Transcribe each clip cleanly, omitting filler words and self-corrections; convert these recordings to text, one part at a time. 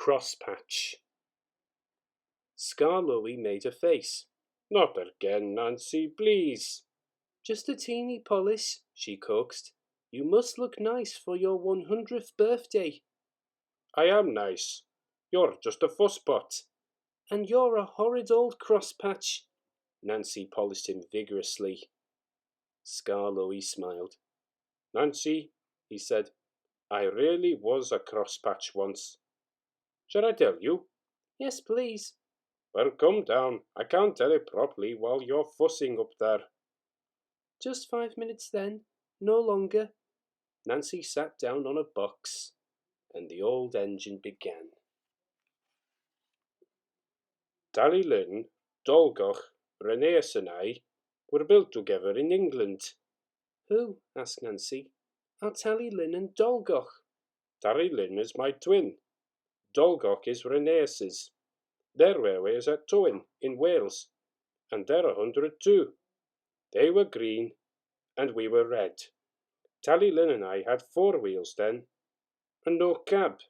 Crosspatch. Scarlowy made a face. "Not again, Nancy, please." "Just a teeny polish," she coaxed. "You must look nice for your 100th birthday." "I am nice. You're just a fusspot." "And you're a horrid old crosspatch." Nancy polished him vigorously. Scarlowy smiled. "Nancy," he said, "I really was a crosspatch once." "Shall I tell you?" "Yes, please." "Well, come down. I can't tell it properly while you're fussing up there." "Just 5 minutes then, no longer." Nancy sat down on a box, and the old engine began. Lynn, Dolgoch, Rheneas and I were built together in England. "Who?" asked Nancy. "Are Lynn and Dolgoch?" Lynn is my twin. Dolgoch is Rheneas's. Their railway is at Tywyn in Wales, and they're 100 too. They were green, and we were red. Lynn and I had 4 wheels then, and no cab.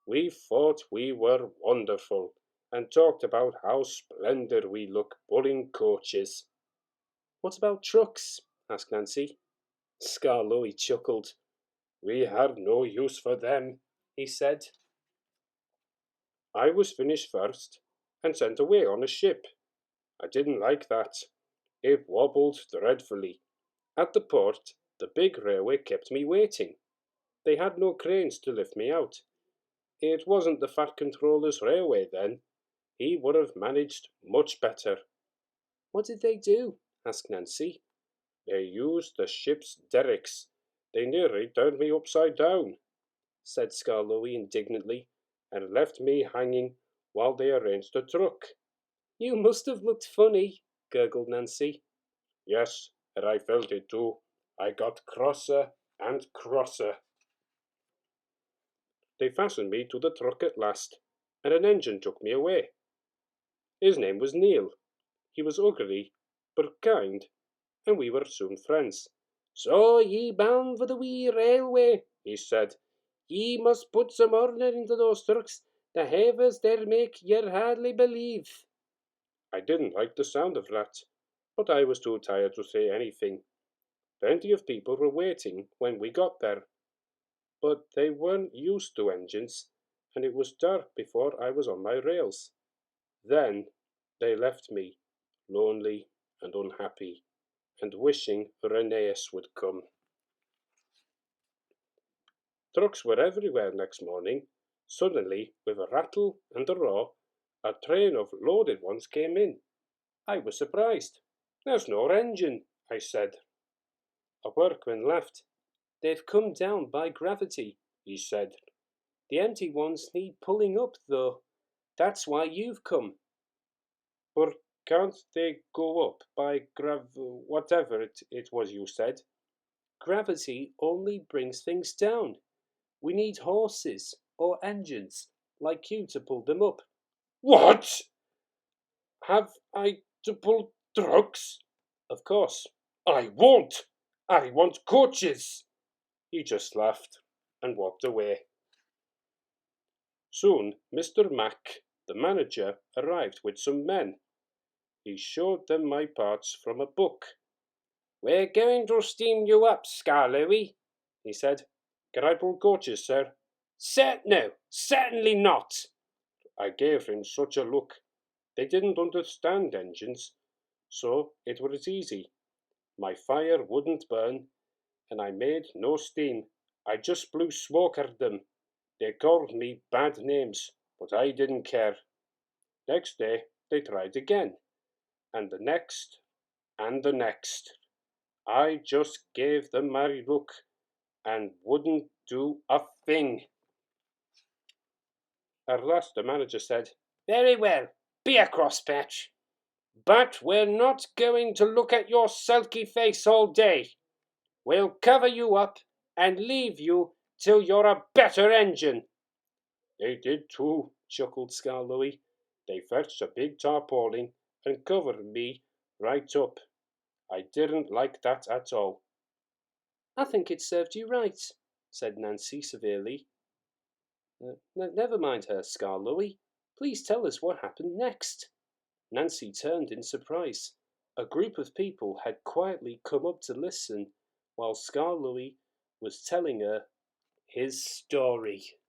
We thought we were wonderful, and talked about how splendid we look pulling coaches. "What about trucks?" asked Nancy. Scarlowy chuckled. "We had no use for them," he said. "I was finished first, and sent away on a ship. I didn't like that. It wobbled dreadfully. At the port, the big railway kept me waiting. They had no cranes to lift me out. It wasn't the Fat Controller's railway then. He would have managed much better." "What did they do?" asked Nancy. "They used the ship's derricks. They nearly turned me upside down," said Scarlowy indignantly, "and left me hanging while they arranged the truck." "You must have looked funny," gurgled Nancy. "Yes, and I felt it too. I got crosser and crosser." They fastened me to the truck at last, and an engine took me away. His name was Neil. He was ugly, but kind, and we were soon friends. "So ye bound for the wee railway," he said. "Ye must put some order into those trucks. The havers there make yer hardly believe." I didn't like the sound of that, but I was too tired to say anything. Plenty of people were waiting when we got there, but they weren't used to engines, and it was dark before I was on my rails. Then they left me, lonely and unhappy, and wishing Rheneas would come. Trucks were everywhere next morning. Suddenly, with a rattle and a roar, a train of loaded ones came in. I was surprised. "There's no engine," I said. A workman laughed. "They've come down by gravity," he said. "The empty ones need pulling up, though. That's why you've come." "But can't they go up by whatever it was you said?" "Gravity only brings things down. We need horses or engines like you to pull them up." "What? Have I to pull trucks?" "Of course." "I won't. I want coaches." He just laughed and walked away. Soon Mr. Mack, the manager, arrived with some men. He showed them my parts from a book. "We're going to steam you up, Scarlowy," he said. "Can I pull coaches, sir?" No, certainly not." I gave him such a look. They didn't understand engines, so it was easy. My fire wouldn't burn, and I made no steam. I just blew smoke at them. They called me bad names, but I didn't care. Next day they tried again, and the next, and the next. I just gave them my look, and wouldn't do a thing. At last the manager said, "Very well, be a crosspatch. But we're not going to look at your sulky face all day. We'll cover you up and leave you till you're a better engine." "They did too," chuckled Scarlowy. "They fetched a big tarpaulin and covered me right up. I didn't like that at all." "I think it served you right," said Nancy severely. Never mind her, Scar Louie. Please tell us what happened next." Nancy turned in surprise. A group of people had quietly come up to listen while Scar Louie was telling her his story.